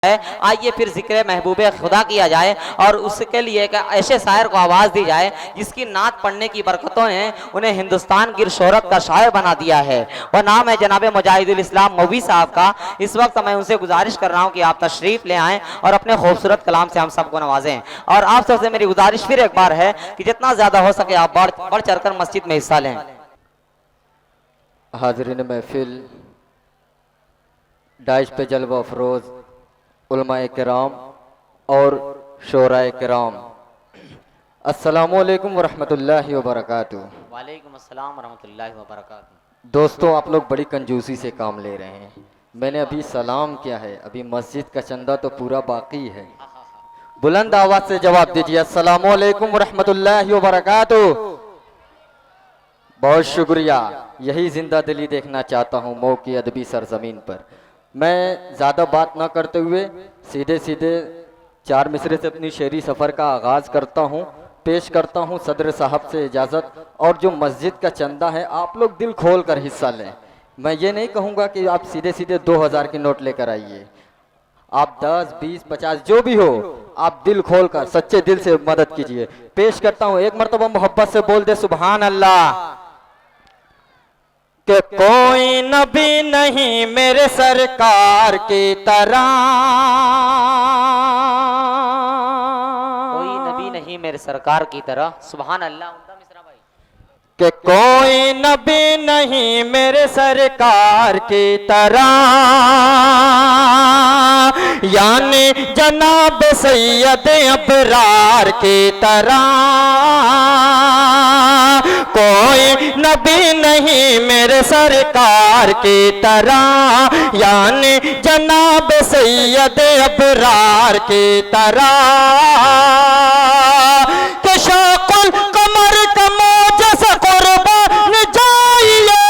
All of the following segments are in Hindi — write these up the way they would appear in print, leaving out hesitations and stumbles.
है। आइए फिर जिक्र महबूबे खुदा किया जाए और उसके लिए एक ऐसे शायर को आवाज़ दी जाए जिसकी नात पढ़ने की बरकतों ने उन्हें हिंदुस्तान की शोहरत का शायर बना दिया है। वह नाम है जनाब मुजाहिदुल इस्लाम मौवी साहब का। इस वक्त मैं उनसे गुजारिश कर रहा हूँ कि आप तशरीफ ले आएँ और अपने खूबसूरत कलाम से हम सबको नवाजें। और आप सबसे मेरी गुजारिश फिर एक बार है कि जितना ज़्यादा हो सके आप बढ़ चढ़ कर मस्जिद में हिस्सा लें। हाज़रीन महफिल, डाइश पे जलवा अफरोज़ उलमाए किराम और शोराए किराम, अस्सलामुअलैकुम वरहमतुल्लाहि वबरकातुहू। वालेकुम अस्सलाम वरहमतुल्लाहि वबरकातुहू। दोस्तों, आप लोग बड़ी कंजूसी से काम ले रहे हैं। मैंने अभी सलाम किया है, अभी मस्जिद का चंदा तो पूरा बाकी है। बुलंद आवाज़ से जवाब दीजिए, अस्सलामुअलैकुम वरहमतुल्लाहि वबरकातुहू। बहुत शुक्रिया। यही जिंदा दिली देखना चाहता हूँ मऊ की अदबी सरजमीन पर। मैं ज़्यादा बात ना करते हुए सीधे सीधे चार मिसरे से अपनी शेरी सफ़र का आगाज़ करता हूँ। पेश करता हूँ सदर साहब से इजाज़त, और जो मस्जिद का चंदा है आप लोग दिल खोल कर हिस्सा लें। मैं ये नहीं कहूँगा कि आप सीधे सीधे 2000 की नोट लेकर आइए। आप 10, 20, 50 जो भी हो, आप दिल खोल कर सच्चे दिल से मदद कीजिए। पेश करता हूँ, एक मरतबा मोहब्बत से बोल दे सुभान अल्लाह। कि कोई नबी नहीं मेरे सरकार की तरह, कोई नबी नहीं मेरे सरकार की तरह। सुभान अल्लाह। उनका मिसरा भाई। कि कोई नबी नहीं मेरे सरकार की तरह, यानी जनाब सैयद अबरार की तरह। कोई नबी नहीं मेरे सरकार की तरह, यानी जनाब सैयद अबरार की तरह। कि शाकुल कमर कमो जैसा कुर्बान जाइए,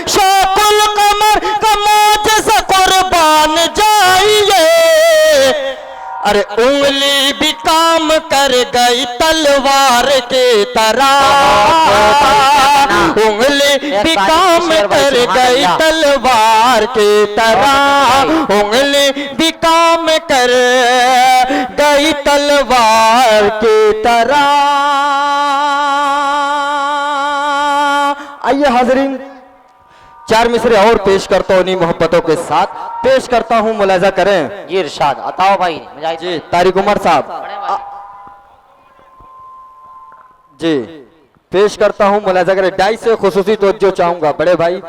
शाकुल कमर कमो जैसा कुर्बान जाइए। अरे उंगली भी काम कर गई तलवार की तरह, उंगली भी काम कर गई तलवार की तरह, उंगली भी काम कर गई तलवार की तरह। आइए हाज़रीन, चार मिसरे और पेश करता हूँ इन्हीं मोहब्बतों के साथ। पेश करता हूँ, मुलाजा करें। ये इरशाद अताओ भाई जी तारिक उमर साहब जी, पेश करता हूँ, मुलाजा करें। डाई से खुसूसी तवज्जो चाहूंगा। बड़े भाई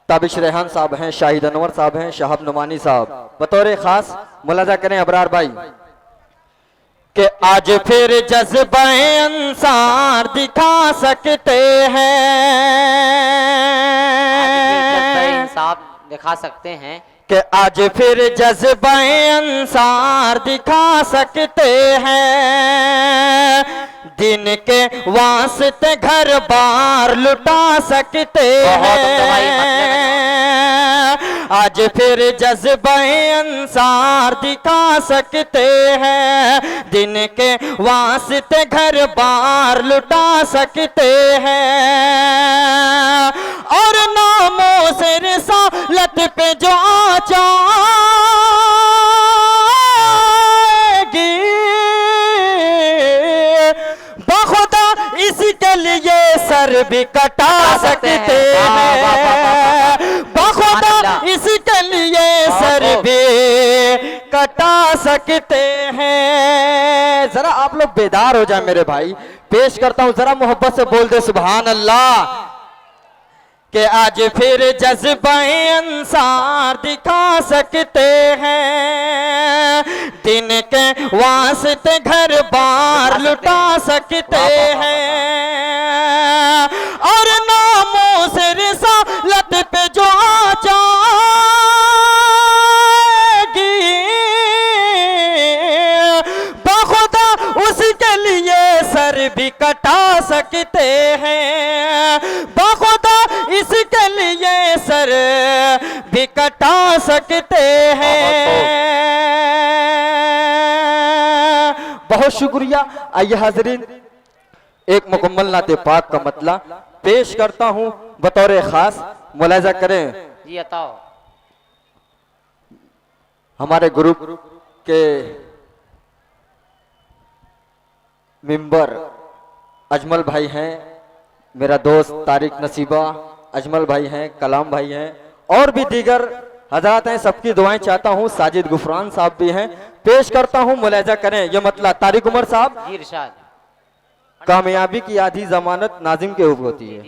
ताबिश रेहान साहब हैं, शाहिद अनवर साहब हैं, शहाब नुमानी साहब बतौर खास मुलाजा करें। अबरार भाई कि आज फिर जज्बाए अंसार दिखा सकते हैं, साहब दिखा सकते हैं। कि आज फिर जज्बाए अंसार दिखा सकते हैं, दिन के वास्ते घर बार लुटा सकते हैं। आज फिर जज्बाए अंसार दिखा सकते हैं, दिन के वास्ते घर बार लुटा सकते हैं। और नामों से रिसालत पे जो आ जाएगी, बखुदा इसके लिए सर भी कटा सकते हैं, बखुदा इसके लिए सर भी कटा सकते हैं। जरा आप लोग बेदार हो जाए मेरे भाई। पेश करता हूं, जरा मोहब्बत से बोल दे सुभान अल्लाह। कि आज फिर जज्बाए अंसार दिखा सकते हैं, दिन के वास्ते घर बार लुटा सकते हैं। और नामों से रिसालत पे जो आ जाएगी, बखुदा उसके लिए सर भी कटा सकते हैं, बखुदा इसके लिए सर भी कटा सकते हैं। बहुत शुक्रिया। आइए हाज़रीन, एक मुकम्मल नाते पाक का मतला पेश करता हूँ बतौर खास। मुलाजा करें जी बताओ। हमारे ग्रुप के मेंबर अजमल भाई हैं, मेरा दोस्त तारिक नसीबा, अजमल भाई हैं, कलाम भाई हैं और भी दीगर हजरात हैं, सबकी दुआएं चाहता हूं। साजिद गुफरान साहब भी हैं, पेश करता हूं मुलाजा करें। ये मतलब तारिक उमर साहब, जी इरशाद। कामयाबी की आधी जमानत नाजिम के ऊपर होती है।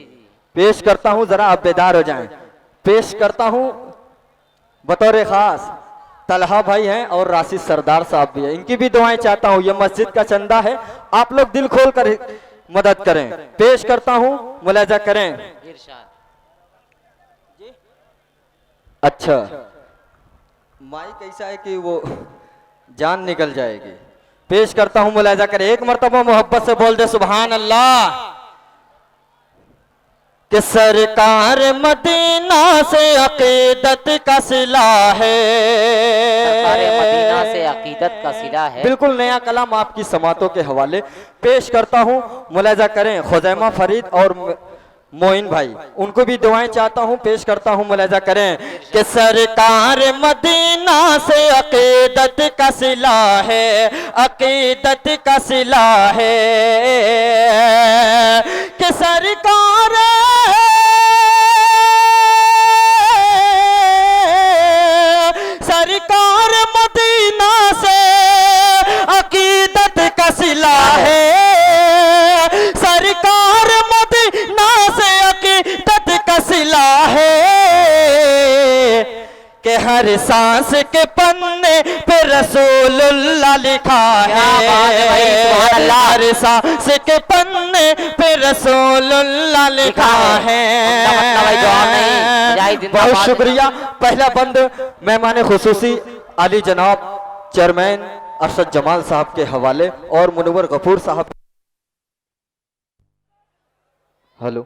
पेश करता हूं, जरा आप बेदार हो जाएं। पेश करता हूं बतौर खास तलहा भाई हैं और राशिद सरदार साहब भी हैं, इनकी भी दुआएं चाहता हूं। ये मस्जिद का चंदा है, आप लोग दिल खोल कर मदद करें। पेश करता हूं, मुलाजा करें। इरशाद। अच्छा, माइक ऐसा है कि वो जान निकल जाएगी। पेश करता हूं, मुलाजा करें। एक मर्तबा मोहब्बत से बोल दे सुभान अल्लाह। कि सरकार मदीना से अकीदत का सिला है, सरकार मदीना से अकीदत का सिला है। बिल्कुल नया कलाम आपकी समातों के हवाले पेश करता हूं, मुलाजा करें। खुजैमा फरीद और मोइन भाई, उनको भी दुआएं चाहता हूं। पेश करता हूं, मुलाजा करें। कि सरकार मदीना से अकीदत का सिला है, अकीदत का सिला है। कि सरकार सरकार मदीना से अकीदत का सिला है, सरकार मदीना से अकीदत का सिला है। कि हर सांस के पन्ने पे रसूलुल्लाह लिखा है, हर सांस के पन्ने पे रसूलुल्लाह लिखा है। बहुत शुक्रिया। पहला बंद मेहमान खुसूसी अली जनाब चेयरमैन अरशद जमाल साहब के हवाले और मुनव्वर गफूर साहब। हेलो,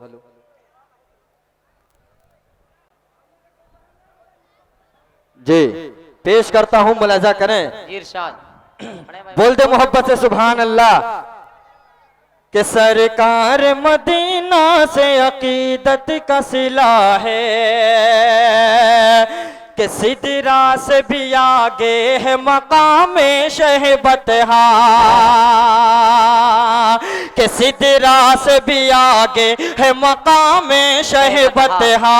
जी पेश करता हूं, मुलाजा करें। इरशाद। बोल दे मोहब्बत से सुभान अल्लाह। कि सरकार मदीना से अकीदत का सिला है। कि सिदरा से भी आगे है मकामे शहबतहा, कि सिदरा से भी आगे है मकामे शहबतहा।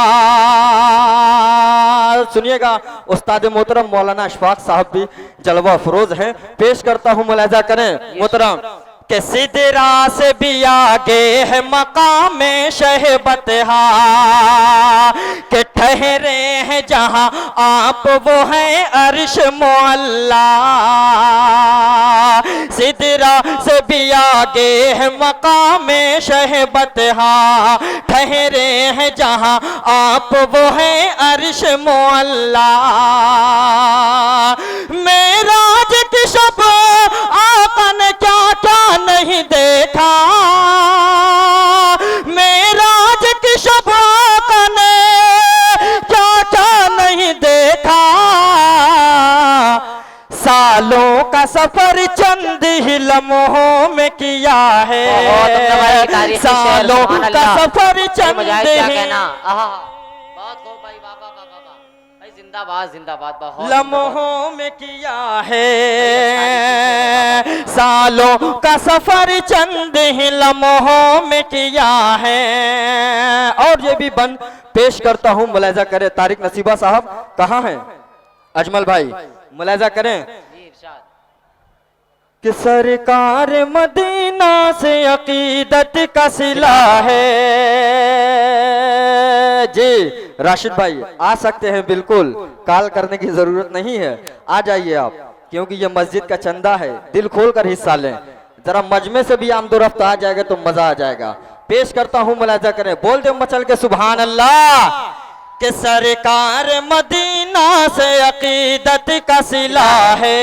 सुनिएगा, उस्ताद मोहतरम मौलाना अशफाक साहब भी जलवा अफरोज हैं। पेश करता हूं, मुलाजा करें मोहतरम। कि सिदरा से भी आगे है मकामे शहबतहा। कि ठहरे हैं जहां आप वो हैं अर्श मुअल्ला। सिदरा से भी आगे है मकामे शहबतहा। ठहरे हैं जहां आप वो हैं अर्श मुअल्ला। मेराज की शब आका ने क्या क्या नहीं देखा, मेराज की शब आका ने क्या क्या नहीं देखा। सालों का सफर चंद ही लम्हों में किया है, सालों का सफर चंद ही जिंदाबाद जिंदाबाद बहुत लम्हों में किया है। सालों का सफर चंद ही लम्हों में किया है। और ये भी बंद पेश करता हूं, मुलाजा करें। तारिक नसीबा साहब कहाँ हैं? अजमल भाई, मुलाजा करें। कि सरकार मदीना से अकीदत का सिला है। जी राशिद भाई आ सकते हैं, बिल्कुल कॉल करने की जरूरत नहीं है, आ जाइए आप, क्योंकि ये मस्जिद का चंदा है। दिल खोल कर हिस्सा लें, जरा मजमे से भी आमदोरफ्त आ जाएगा तो मजा आ जाएगा। पेश करता हूं, मुलाजा करें। बोल दे मचल के सुभान अल्लाह। कि सरकार मदीना से अकीदत का सिला है।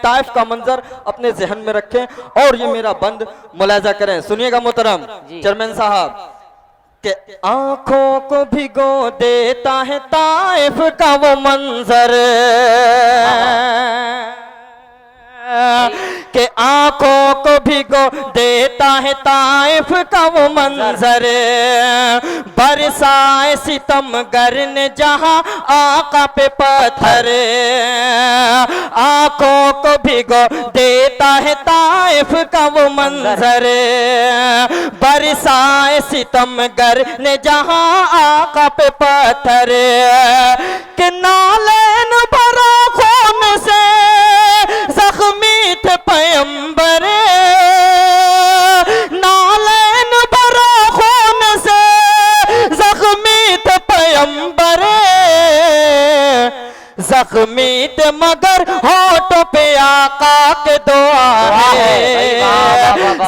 ताइफ का मंजर अपने जहन में रखें और ये मेरा बंद मुलाजा करें। सुनिएगा मोहतरम चेयरमैन साहब, कि आंखों को भिगो देता है ताइफ का वो मंजर। कि आंखों को भिगो देता है ताइफ का वो मंजर, बरसाए सितमगर ने जहां आका पे पत्थर, आंखों को भिगो देता है ताइफ का वो मंजर, बरसाए सितमगर ने जहां आका पे पत्थर, कि नालैन भरा खून से जख्मी थे पैगंबर, नालैन भरा खून से जख्मी थे पैगंबर, जख्मी थे मगर होठों पे आका के दुआ है,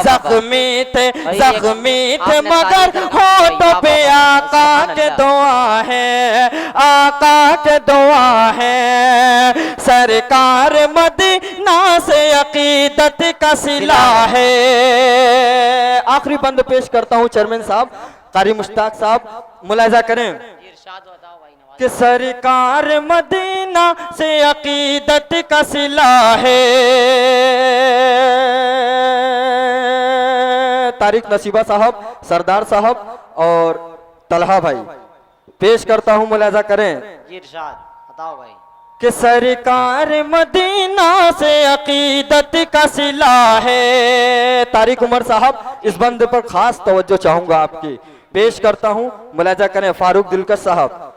जख्मी थे मगर होठों पे आका के दुआ है, आका के दुआ है, सरकार मदीना से अकीदत का सिला है। आखिरी बंद पेश करता हूँ चेयरमैन साहब, कारी मुश्ताक साहब मुलाहिजा करें कि सरकार मदीना से अकीदत का सिला है। तारिक नसीबा साहब, सरदार साहब और तलहा भाई पेश करता हूं, मुलाहिजा करें बताओ भाई कि सरकार मदीना से अकीदत का सिला है। तारिक उमर साहब इस बंद पर खास तवज्जो चाहूंगा आपकी, पेश करता हूं, मुलाहिजा करें फारूक दिलकश साहब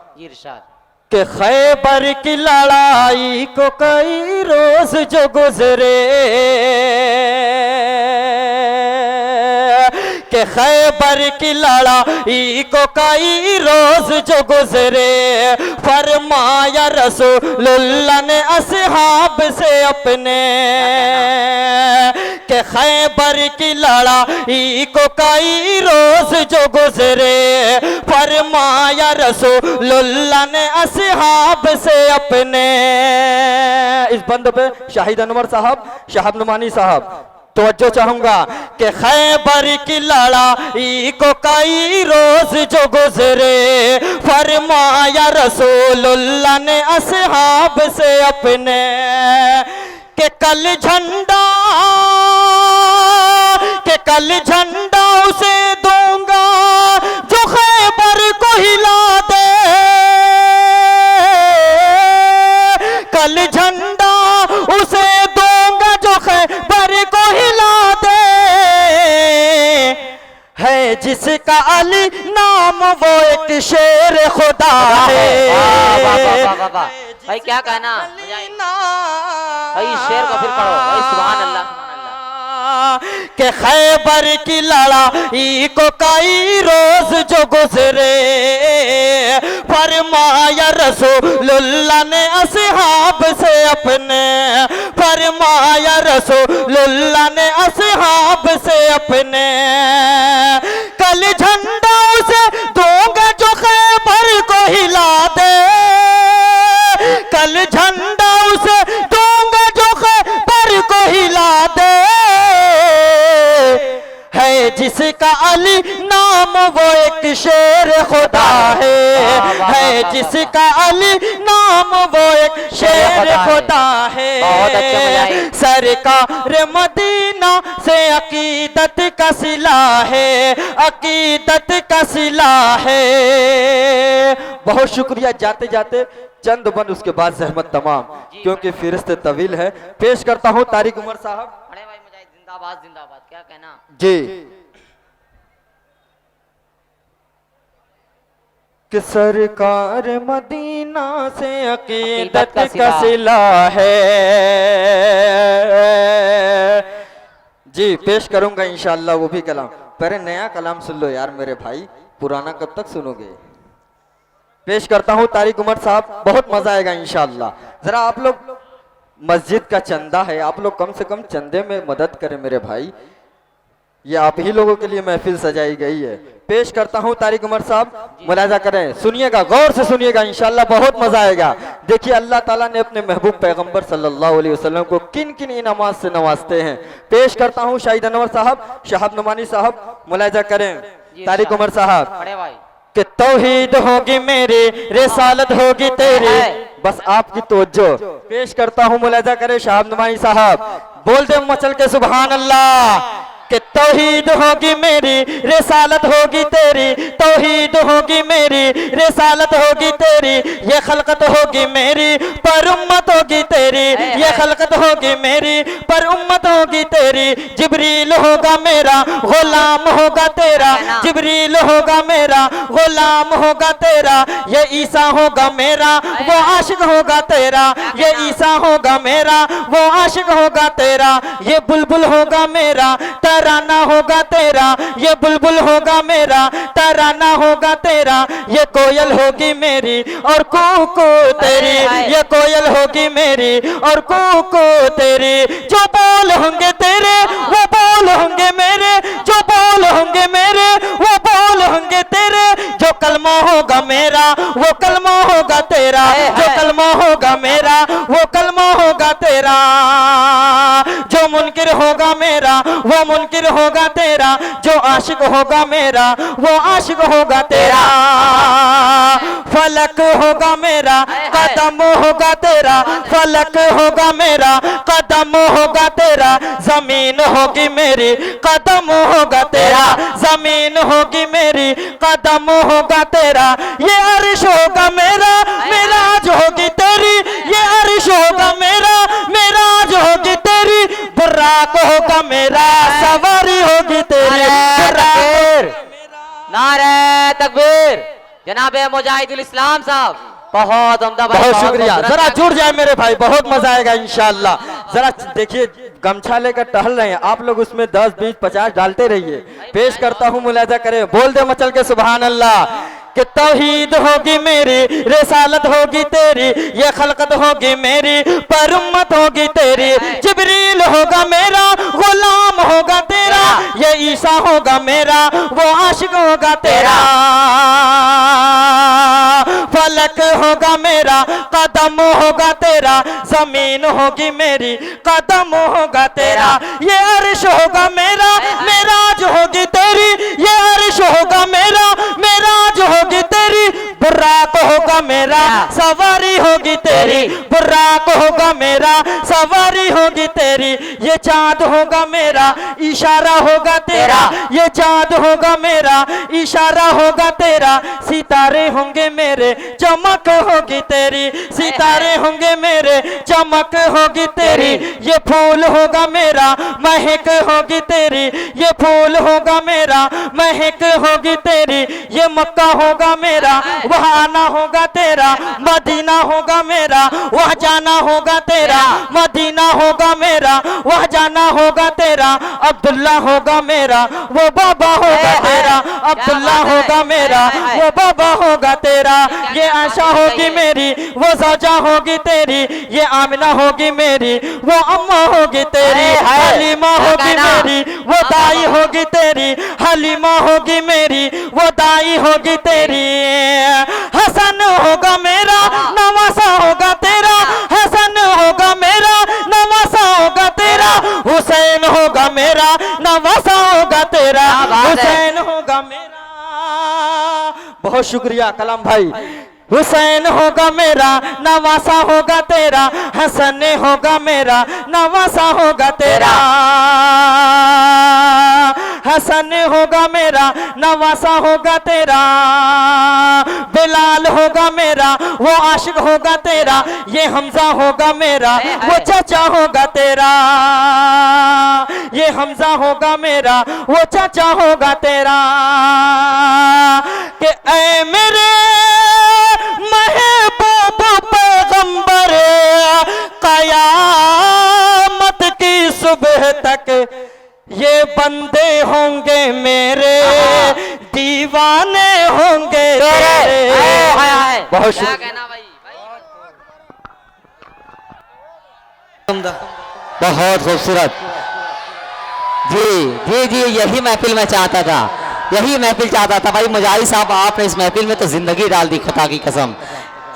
कि खैबर की लड़ाई को कई रोज जो गुजरे, कि खैबर की लड़ाई को कई रोज जो गुजरे, फरमाया रसूलुल्लाह ने असहाब से अपने, कि खैबर की लड़ाई को कई रोज जो गुजरे, फरमाया रसूलुल्लाह ने असहाब से अपने। इस बंद पे शाहिद अनवर साहब, शहाब नुमानी साहब तवज्जो चाहूंगा कि खैबर की लड़ाई को कई रोज जो गुजरे, फरमाया रसूलुल्लाह ने असहाब से अपने, कि कल झंडा उसे दूंगा जो खैबर को हिला दे, कल झंडा उसे दूंगा जो खैबर को हिला दे, है जिसका अली नाम वो एक शेर खुदा है। भाई क्या कहना भाई, शेर को फिर पढ़ो भाई, सुभान अल्लाह कि खैबर की लड़ाई को कई रोज जो गुजरे, फरमाया रसूलुल्लाह ने असहाब से अपने, फरमाया रसूलुल्लाह ने असहाब से अपने, कल झंडा उसे दूंगा जो खैबर को हिला दे, कल झंडा उसे दूंगा जो खैबर को हिला दे, है जिसका अली नाम वो एक शेर खुदा है जिसका अली नाम वो एक शेर खुदा है। सरकार मदीना से अकीदत का सिला है, अकीदत का सिला है। बहुत शुक्रिया। जाते जाते चंद बंद, उसके बाद जहमत तमाम, क्योंकि फिरिस्त तवील है। पेश करता हूँ तारिक उमर साहब। जिंदाबाद जिंदाबाद, क्या कहना जी। कि सरकार मदीना से अकीदत का सिला है। जी पेश करूंगा इंशाअल्लाह वो भी कलाम। पहले नया कलाम सुन लो यार मेरे भाई, पुराना कब तक सुनोगे। पेश करता हूँ तारिक उमर साहब, बहुत मजा आएगा इंशाअल्लाह। जरा आप लोग, मस्जिद का चंदा है, आप लोग कम से कम चंदे में मदद करें मेरे भाई, ये आप ही लोगों के लिए महफिल सजाई गई है। पेश करता हूं तारिक उमर साहब, मुलाजा करें, सुनिएगा, गौर से सुनिएगा, इंशाअल्लाह बहुत मजा आएगा। देखिए अल्लाह ताला ने अपने महबूब पैगंबर सल्लल्लाहु अलैहि वसल्लम को किन किन इनामात से नवाजते हैं। पेश करता हूं शाहिद अनवर साहब, शहाब नुमानी साहब, मुलाजा करें तारिक उमर साहब। कि तौहीद होगी मेरी, रिसालत होगी तेरी, बस आपकी तवज्जो पेश करता हूँ, मुलाजा करे शाहब नुमाई साहब। बोल दे मचल के सुभान अल्लाह कि तौहीद होगी मेरी रिसालत होगी तेरी, तौहीद होगी मेरी रिसालत होगी तेरी, ये खलकत होगी मेरी पर उम्मत होगी तेरी, ये खलकत होगी मेरी पर उम्मत होगी तेरी। जिब्रील होगा मेरा गुलाम होगा तेरा, जिब्रील होगा मेरा गुलाम होगा तेरा, ये ईसा होगा मेरा वो आशिक होगा तेरा, ये ईसा होगा मेरा वो आशिक होगा तेरा। ये बुलबुल होगा मेरा तराना होगा तेरा, ये बुलबुल होगा मेरा तराना होगा तेरा। ये कोयल होगी मेरी और कूकू तेरी, ये कोयल होगी मेरी और कूकू तेरी। जो बोल होंगे तेरे वो बोल होंगे मेरे, जो बोल होंगे मेरे वो बोल होंगे तेरे। जो कलमा होगा मेरा वो कलमा होगा तेरा, जो कलमा होगा मेरा वो कलमा होगा तेरा। जो मुनकिर होगा मेरा वो मुनकिर होगा तेरा, जो आशिक होगा मेरा वो आशिक होगा तेरा। फलक होगा मेरा कदम होगा तेरा, फलक होगा मेरा कदम होगा तेरा। जमीन होगी मेरी कदम होगा तेरा, जमीन होगी मेरी कदम होगा तेरा। ये अर्श होगा मेरा मेराज होगी तेरी, ये अर्श होगा मेरा मेराज होगी तेरी। बुर्राक होगा मेरा सवारी होगी तेरी। नारे तकबीर जनाब मुजाहिदुल इस्लाम साहब, बहुत उम्दा भाई, बहुत शुक्रिया। जरा जुड़ जाए मेरे भाई, बहुत मजा आएगा इंशाअल्लाह। जरा देखिए गमछा लेकर टहल रहे हैं आप लोग, उसमें 10 20 50 डालते रहिए। पेश करता हूँ, मुलाजा करें। बोल दे मचल के सुभान अल्लाह कि तौहीद होगी मेरी रिसालत होगी तेरी, ये खलकत होगी मेरी पर उम्मत होगी तेरी। जिब्रील होगा मेरा गुलाम होगा तेरा, ये ईसा होगा मेरा वो आशिक होगा तेरा। फलक होगा मेरा कदम होगा तेरा, जमीन होगी मेरी कदम होगा तेरा। ये अर्श होगा मेरा मेराज होगी तेरी, ये अर्श होगा मेरा मेराज होगी तेरी। बुर्राक होगा मेरा सवारी होगी तेरी, बुर्राक होगा मेरा सवारी होगी तेरी। ये चाँद होगा मेरा इशारा होगा तेरा, ये चाँद होगा मेरा इशारा होगा तेरा। सितारे होंगे मेरे चमक होगी तेरी, सितारे होंगे मेरे चमक होगी तेरी। ये फूल होगा मेरा महक होगी तेरी, ये फूल होगा मेरा महक होगी तेरी। ये मक्का होगा मेरा वहाँ आना होगा तेरा, मदीना होगा मेरा वहाँ जाना होगा तेरा, मदीना होगा मेरा वहाँ जाना होगा तेरा। अब्दुल्ला होगा मेरा वो बाबा होगा तेरा, अब्दुल्ला होगा मेरा वो बाबा होगा तेरा। ये आशा होगी मेरी वो सौजा होगी तेरी, ये आमिना होगी मेरी वो अम्मा होगी तेरी। हलीमा होगी मेरी वो दाई होगी तेरी, हलीमा होगी मेरी वो दाई होगी तेरी। हसन होगा मेरा नवासा होगा तेरा, हसन होगा मेरा नवासा होगा तेरा। हुसैन होगा मेरा नवासा होगा तेरा, हुसैन होगा मेरा। बहुत शुक्रिया कलाम भाई। हुसैन होगा मेरा नवासा होगा तेरा, हसन होगा मेरा नवासा होगा तेरा। हसन होगा मेरा नवासा होगा तेरा। बिलाल होगा मेरा वो आशिक होगा तेरा, ये हमजा होगा मेरा वो चाचा होगा तेरा। ये हमजा होगा मेरा वो चाचा होगा तेरा। कि ऐ मेरे महबूब पैगंबर कयामत की सुबह तक ये बंदे होंगे मेरे, दीवाने होंगे तेरे। बहुत शुक्रिया, बहुत खूबसूरत। जी जी जी, यही महफिल मैं चाहता था, यही महफिल चाहता था भाई। मुजाहिद साहब आपने इस महफिल में तो जिंदगी डाल दी, खुदा की कसम।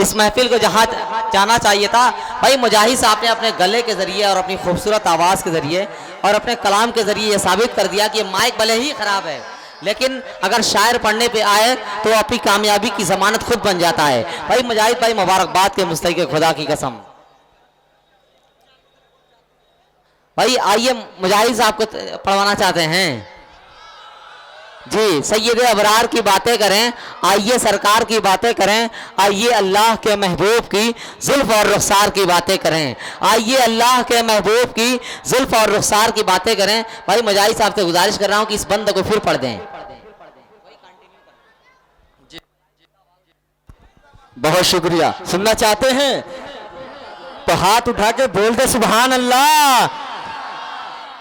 इस महफिल को जहाँ जाना चाहिए था भाई, मुजाहिद साहब ने अपने गले के जरिए और अपनी खूबसूरत आवाज़ के जरिए और अपने कलाम के जरिए ये साबित कर दिया कि माइक भले ही ख़राब है लेकिन अगर शायर पढ़ने पे आए तो अपनी कामयाबी की जमानत खुद बन जाता है। भाई मुजाहिद भाई मुबारकबाद के मुस्तहिक खुदा की कसम। भाई आइए मुजाहिद साहब को पढ़वाना चाहते हैं जी। सैयद अबरार की बातें करें, आइए सरकार की बातें करें, आइए अल्लाह के महबूब की जुल्फ और रुखसार की बातें करें, आइए अल्लाह के महबूब की जुल्फ और रुखसार की बातें करें। भाई मुजाहिद साहब से गुजारिश कर रहा हूं कि इस बंद को फिर पढ़ दें। बहुत शुक्रिया। सुनना चाहते हैं तो हाथ उठा के बोल दे सुभान अल्लाह।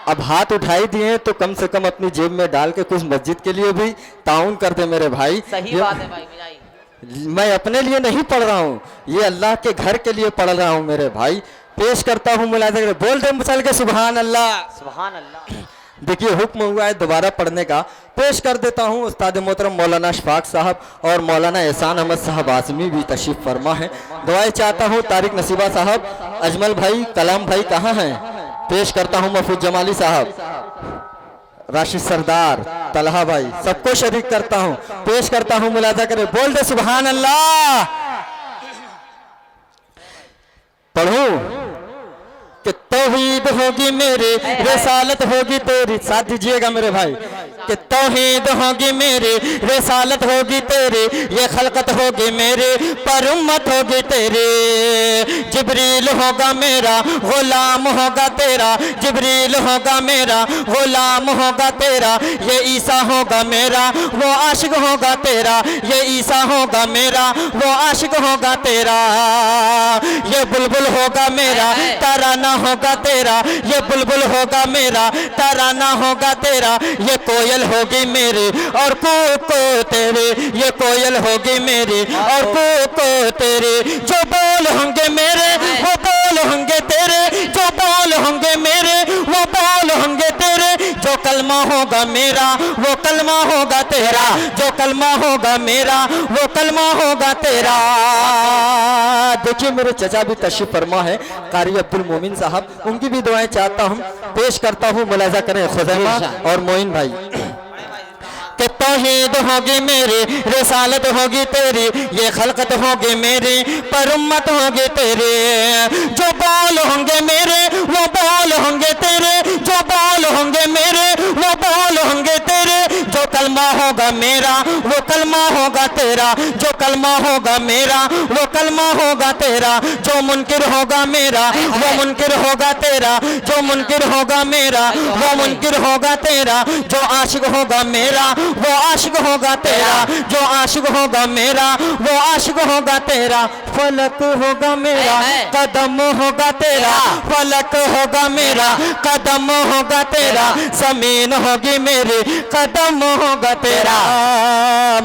अब हाथ उठाई दिए तो कम से कम अपनी जेब में डाल के कुछ मस्जिद के लिए भी ताउन कर दे मेरे भाई। सही बात है भाई मुजाहिद। मैं अपने लिए नहीं पढ़ रहा हूँ, ये अल्लाह के घर के लिए पढ़ रहा हूँ मेरे भाई। पेश करता हूँ मुलाज़ा, बोल दे मुसल के सुभान अल्लाह। सुभान अल्लाह। देखिए हुक्म हुआ है दोबारा पढ़ने का, पेश कर देता हूँ। उस्ताद मोहतरम मौलाना अशफाक साहब और मौलाना एहसान अहमद साहब आज़मी भी तशरीफ फरमा है। दुआएं चाहता हूँ तारिक नसीबा साहब, अजमल भाई, कलाम भाई कहाँ हैं? पेश करता हूँ महफूज जमाली साहब, राशिद सरदार, तलहा भाई, सबको शरीक करता हूँ। पेश करता हूँ, मुलाजा करें, बोल दे सुभान अल्लाह। पढ़ूं कि तौहीद होगी मेरी, रिसालत होगी तेरी। साथ दीजिएगा मेरे भाई कि तौहीद होगी मेरी, रिसालत होगी तेरी, ये खलकत होगी मेरी, पर उम्मत होगी तेरी। जिब्रील होगा मेरा, गुलाम होगा तेरा, जिब्रील होगा मेरा, गुलाम होगा तेरा। ये ईसा होगा मेरा, वो आशिक होगा तेरा, ये ईसा होगा मेरा, वो आशिक होगा तेरा। ये बुलबुल होगा मेरा, तराना होगा तेरा, ये बुलबुल होगा मेरा, तराना होगा तेरा। ये कोयल होगी मेरी और को तेरे, ये कोयल होगी मेरी और को तेरे। जो बोल होंगे मेरे वो बोल होंगे तेरे, जो बोल होंगे मेरे वो बोल होंगे तेरे। जो कलमा होगा मेरा वो कलमा होगा तेरा, जो कलमा होगा मेरा वो कलमा होगा तेरा। देखिए मेरे चचा भी तशरीफ फरमा है, कारी अब्दुल मोमिन साहब, उनकी भी दुआएं चाहता हूँ। पेश करता हूँ, मुलाजा करें खुदैमा और मोइन भाई कि तौहीद होगी मेरी, रिसालत होगी तेरी, ये खलकत होगी मेरी, पर उम्मत होगी तेरी। जो बोल होंगे मेरे वो बोल होंगे तेरे, जो बोल होंगे मेरे वो बोल होंगे तेरे। जो कलमा होगा मेरा वो कलमा होगा तेरा, जो कलमा होगा मेरा वो कलमा होगा तेरा। जो मुनकिर होगा मेरा वो मुनकिर होगा तेरा, जो मुनकिर होगा मेरा वो मुनकिर होगा तेरा। जो आशिक होगा मेरा वो आशिक होगा तेरा, जो आशिक होगा मेरा वो आशिक होगा तेरा। फलक होगा मेरा, कदम होगा तेरा, फलक होगा मेरा, कदम होगा तेरा। जमीन होगी मेरी, कदम होगा तेरा।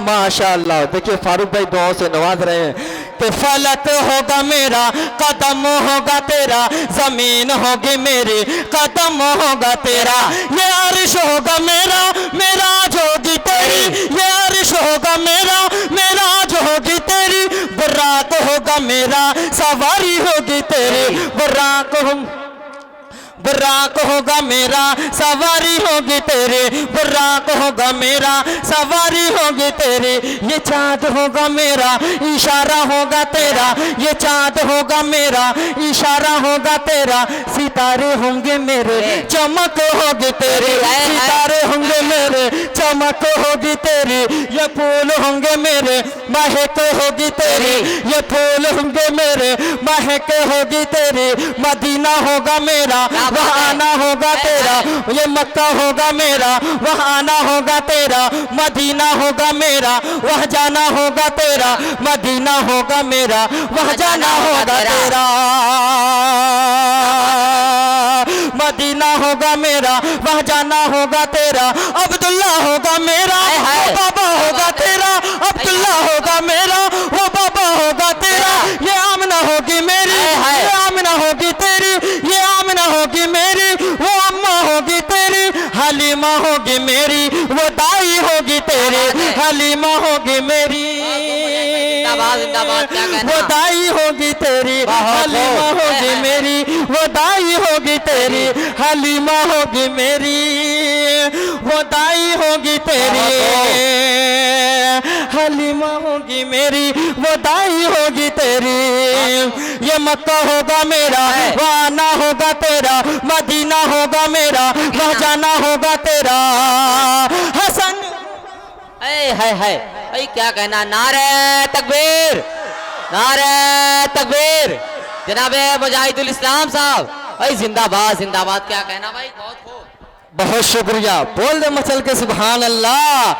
माशाअल्लाह, देखिए फारूक भाई दुआओं से नवाज रहे हैं कि फलक होगा मेरा, कदम होगा तेरा, जमीन होगी मेरी, कदम होगा तेरा। ये अर्श होगा मेरा, मेराज होगी तेरी, ये अर्श होगा मेरा, मेराज होगी तेरी। बुर्राक होगा मेरा, सवारी होगी तेरी, बुर्राक बुर्राक होगा मेरा, सवारी होगी तेरी, बुर्राक होगा मेरा, सवारी होगी तेरी। ये चाँद होगा मेरा, इशारा होगा तेरा, ये चाँद होगा मेरा, इशारा होगा तेरा। सितारे होंगे मेरे, चमक होगी तेरी, सितारे होंगे मेरे, चमक होगी तेरी। ये फूल होंगे मेरे, महक होगी तेरी, ये फूल होंगे मेरे, महक होगी तेरी। मदीना होगा मेरा, वहाँ आना होगा तेरा, ये मक्का होगा मेरा, वहाँ आना होगा तेरा। मदीना होगा मेरा, वहाँ जाना होगा तेरा, मदीना होगा मेरा, वहाँ जाना होगा तेरा। मदीना होगा मेरा, वहाँ जाना होगा तेरा। अब्दुल्ला होगा मेरा, वो बाबा होगा तेरा, अब्दुल्ला होगा मेरा, वो बाबा होगा तेरा। ये आमना होगी मेरी, ये आमना होगी तेरी, ये आमना होगी मेरी, वो अम्मा होगी तेरी। हलीमा होगी मेरी, वो दाई होगी तेरी, हलीमा होगी मेरी, वो दाई होगी तेरी। हलीमा होगी मेरी, वो दाई होगी तेरी, हलीमा होगी मेरी, वो वो दाई होगी तेरी, हलीमा होगी मेरी वो दाई होगी तेरी। ये मक्का होगा मेरा वो आना होगा तेरा, मदीना होगा मेरा वह जाना होगा तेरा। हसन है भाई क्या कहना, नारे तकबीर, नारे तकबीर। जनाबे मुजाहिदुल इस्लाम साहब भाई जिंदाबाद जिंदाबाद। क्या कहना भाई, बहुत खूब, बहुत शुक्रिया। बोल दे मचल के सुभान अल्लाह।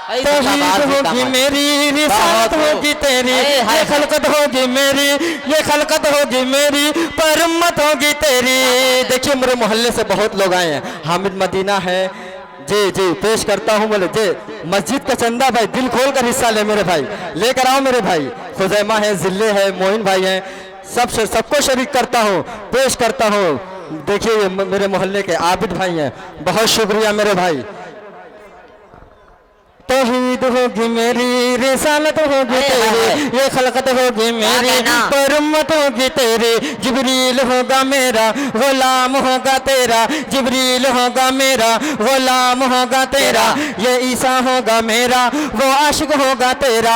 भाई तौहीद जिंदाबाद होगी जिंदाबाद। मेरी, रिसालत होगी तेरी, ये खलकत होगी मेरी, ये खलकत होगी मेरी, पर उम्मत होगी तेरी। देखिए मेरे मोहल्ले से बहुत लोग आए हैं, हामिद मदीना है जी जी, पेश करता हूँ बोले जी। मस्जिद का चंदा भाई दिल खोल कर हिस्सा ले मेरे भाई, लेकर आओ मेरे भाई। खुजैमा है, जिले है, मोइन भाई हैं, सबको शरीक करता हूँ, पेश करता हूँ। देखिए ये मेरे मोहल्ले के आबिद भाई हैं, बहुत शुक्रिया मेरे भाई। तौहीद होगी मेरी, रिसालत होगी तेरी, ये खलकत होगी मेरी, पर उम्मत होगी तेरी। जिब्रील होगा मेरा गुलाम होगा तेरा, जिब्रील होगा मेरा गुलाम होगा तेरा। ये ईसा होगा मेरा वो आशिक होगा तेरा,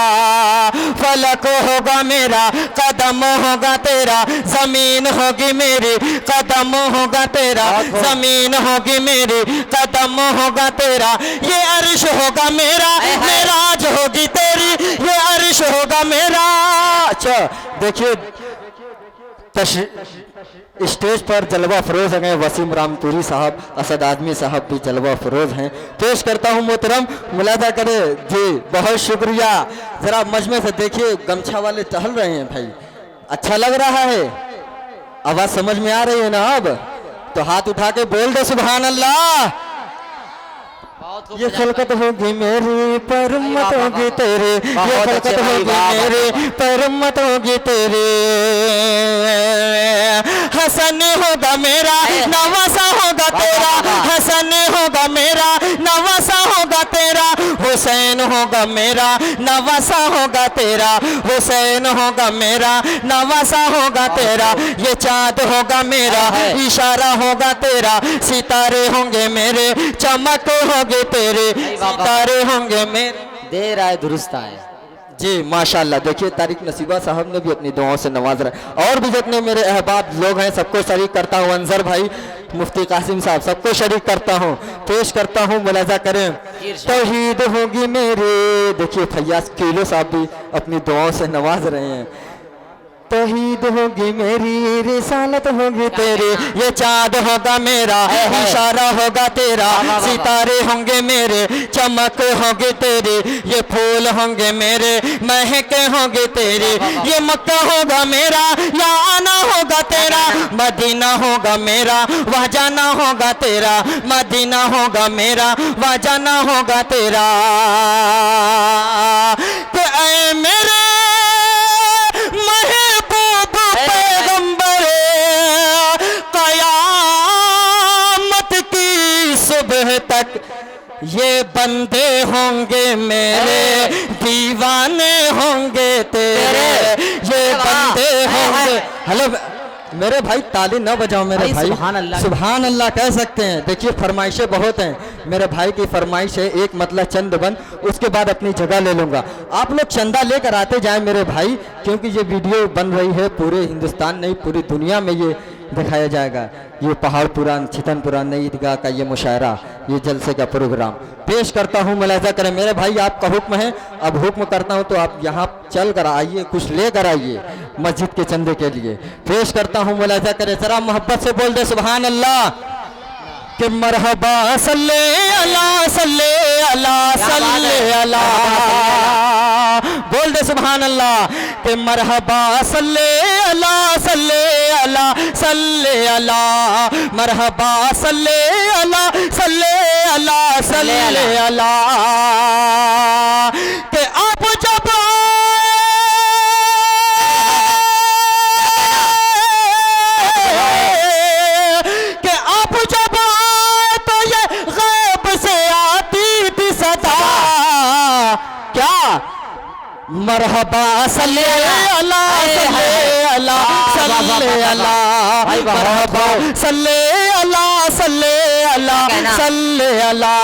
फलक होगा मेरा कदम होगा तेरा, जमीन होगी मेरी कदम होगा तेरा, जमीन होगी मेरी कदम होगा तेरा। ये अर्श होगा मेरा, मेराज होगी तेरी, ये अर्श होगा मेरा। अच्छा देखिए स्टेज पर जलवा फरोज हैं वसीम रामतूरी साहब, असद आदमी साहब भी जलवा फरोज हैं। पेश करता हूँ मोहतरम, मुलादा करे जी, बहुत शुक्रिया। जरा मजमे से देखिए गमछा वाले टहल रहे हैं भाई, अच्छा लग रहा है, आवाज समझ में आ रही है ना? अब तो हाथ उठा के बोल दे सुभान अल्लाह। ये खलकत होगी मेरी, पर उम्मत होगी तेरी, ये खलकत होगी मेरी, पर उम्मत होगी तेरी। हसन होगा मेरा नवासा होगा तेरा, हसन होगा मेरा नवासा होगा तेरा। हुसैन होगा मेरा नवासा होगा तेरा, हुसैन होगा मेरा नवासा होगा तेरा। ये चाँद होगा मेरा इशारा होगा तेरा, सितारे होंगे मेरे चमक होगे तेरे, सितारे होंगे मेरे। देर आए दुरुस्त आए जी माशाल्लाह। देखिए तारिक नसीबा साहब ने भी अपनी दुआओं से नवाज रहा, और भी जितने मेरे अहबाब लोग हैं सबको शरीक करता हूँ। अंजर भाई, मुफ्ती कासिम साहब, सबको शरीक करता हूँ, पेश करता हूँ, मुलाजा करें। तौहीद होगी मेरी, देखिए फैयाज किलो साहब भी अपनी दुआओं से नवाज रहे हैं। तौहीद होगी मेरी, रिसालत होगी तेरी, ये चाँद होगा मेरा इशारा होगा तेरा, सितारे होंगे मेरे चमक होगी तेरी, ये फूल होंगे मेरे महक होगी तेरी। ये मक्का होगा मेरा या आना होगा तेरा, मदीना होगा मेरा वह जाना होगा तेरा, मदीना होगा मेरा वह जाना होगा तेरा। तो ऐ मेरे तक ये बंदे होंगे मेरे, दीवाने होंगे तेरे, ये बंदे होंगे। हेलो मेरे भाई, ताली ना बजाओ मेरे भाई, सुभान अल्लाह कह सकते हैं। देखिए फरमाइशें बहुत हैं, मेरे भाई की फरमाइश है एक मतलब चंद बंद, उसके बाद अपनी जगह ले लूँगा। आप लोग चंदा लेकर आते जाएं मेरे भाई, क्योंकि ये वीडियो बन रही है पूरे हिंदुस्तान नहीं पूरी दुनिया में ये दिखाया जाएगा। ये पहाड़ पुरान छितनपुरा नई ईदगाह का ये मुशायरा, ये जलसे का प्रोग्राम पेश करता हूँ, मुलाजा करें मेरे भाई। आपका हुक्म है, अब हुक्म करता हूँ तो आप यहाँ चल कर आइए, कुछ लेकर आइए मस्जिद के चंदे के लिए। पेश करता हूँ, मुलाजा करें, जरा मोहब्बत से बोल दे सुभान अल्लाह। कि मरहबा सल्ले अला सल्ले अला सल्ले अला, बोल दे सुभान अल्लाह। कि मरहबा सल्ले अला सल्ले अला सल्ले अला, मरहबा सल्ले अला सल्ले अला सल्ले अला। कि आप जब मरहबा सल्ले अला सल्ले अला सल्ले अला, मरहबा सल्ले अला सल्ले अला सल्ले अला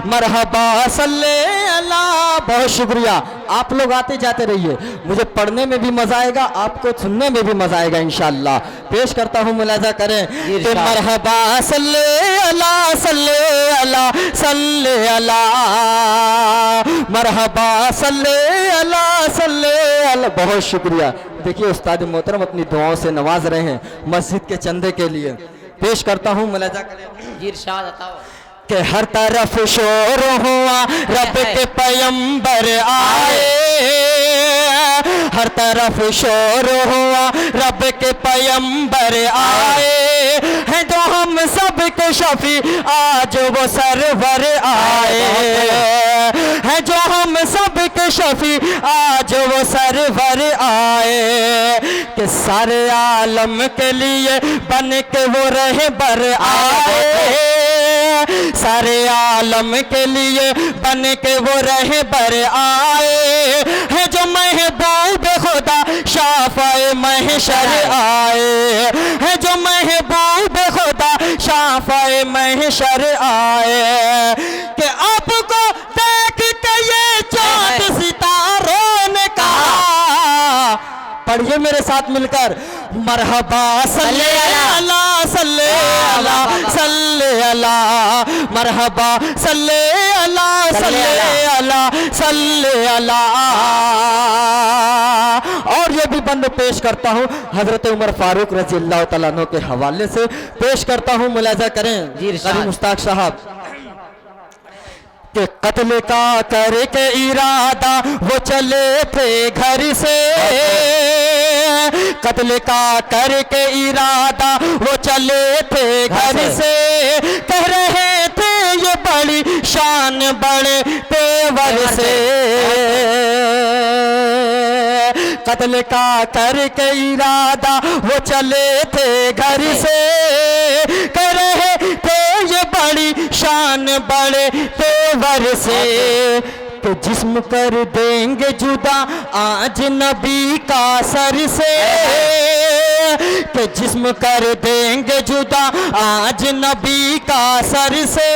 मरहबा सल्ले अला। बहुत शुक्रिया, आप लोग आते जाते रहिए, मुझे पढ़ने में भी मजा आएगा, आपको सुनने में भी मजा आएगा इंशाअल्लाह। पेश करता हूँ, मुलाजा करें कि मरहबा सल्ले अला सल्ले अला सल्ले अला मरहबा सल्ले अला सल्ले अला। बहुत शुक्रिया। देखिए उस्ताद मोहतरम अपनी दुआओं से नवाज रहे हैं मस्जिद के चंदे के लिए। पेश करता हूँ, मुलाजा करें जी इरशाद बताओ कि हर तरफ शोर हुआ रब के पैगंबर आए, हर तरफ शोर हुआ रब के पैगंबर आए हैं जो हम सब के शफी आज वो सरवर आए हैं जो हम सब के शफी आज वो सरवर आए कि सारे आलम के लिए बन के वो रहबर आए, सारे आलम के लिए बन के वो रहबर आए हैं जो महबूब खुदा शाफ़ाए महशर आए हैं जो महबूब खुदा शाफ़ाए महशर आए कि आपको देख के ये चाँद सितारों ने कहा, पढ़िए मेरे साथ मिलकर मरहबा सल्ले अला सल्ले अला सल्ले अला मरहबा सल्ले अला सल्ले अला सल्ले अला। और ये भी बंद पेश करता हूँ हजरत उमर फारूक रज़ी अल्लाह तआला अन्हु के हवाले से पेश करता हूँ, मुलाजा करें जी मुश्ताक साहब कि कत्ल का करके इरादा वो चले थे घर से, कत्ल का करके इरादा वो चले थे घर से, कह रहे थे ये बड़ी शान बड़े तेवर से, कत्ल का करके इरादा वो चले थे घर से, कह रहे थे ये बड़ी शान बड़े तेवर से तो जिस्म कर देंगे जुदा आज नबी का सर से, कि जिस्म कर देंगे जुदा आज नबी का सर से।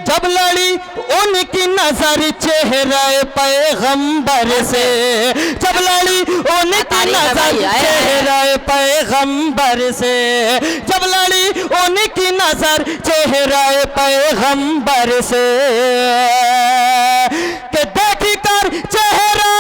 जब लड़ी उनकी नजर चेहरे पैगंबर से, जब लड़ी उनकी नजर चेहरे पैगंबर से, जब लड़ी उनकी नजर चेहरे पैगंबर से, कि देख कर चेहरा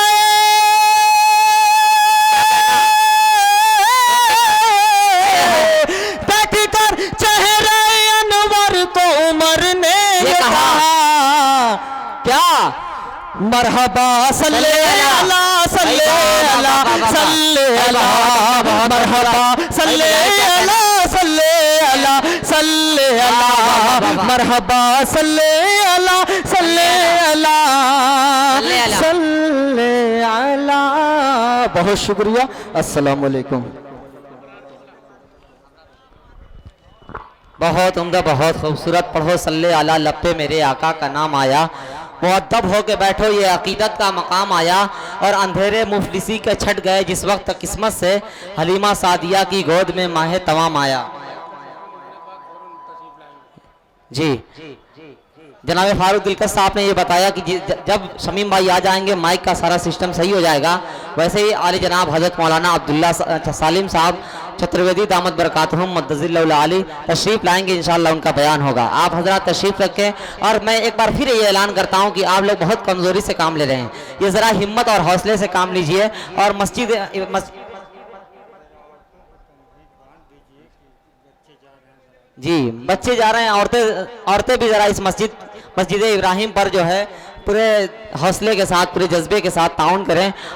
मरहबा सल्ले अला सल्ले अला सल्ले अला मरहबा सल्ले अला सल्ले अला सल्ले अला मरहबा सल्ले अला सल्ले अला सल्ले अला। बहुत शुक्रिया, अस्सलाम वालेकुम। बहुत उम्दा, बहुत खूबसूरत। पढ़ो सल्ले अला, लब पे मेरे आका का नाम आया। मुअद्दब होके बैठो, ये अकीदत का मकाम आया। और अंधेरे मुफलिसी के छट गए जिस वक्त किस्मत से, हलीमा सादिया की गोद में माहे तमाम आया। जी जनाब फारूक दिलकश साहब ने ये बताया कि जब शमीम भाई आ जाएंगे माइक का सारा सिस्टम सही हो जाएगा। वैसे ही आले जनाब हजरत मौलाना अब्दुल्ला सालिम साहब चतुर्वेदी दामद बरकातहुम मद्दजिल्लहुल आली तशरीफ लाएंगे, इंशाअल्लाह उनका बयान होगा। आप हजरत तशरीफ रखें। और मैं एक बार फिर ये ऐलान करता हूँ कि आप लोग बहुत कमज़ोरी से काम ले रहे हैं, ये ज़रा हिम्मत और हौसले से काम लीजिए। और मस्जिद जी बच्चे जा रहे हैं, औरतें भी ज़रा इस मस्जिद इब्राहिम पर जो है पूरे हौसले के साथ, पूरे जज्बे के साथ ताउन करें।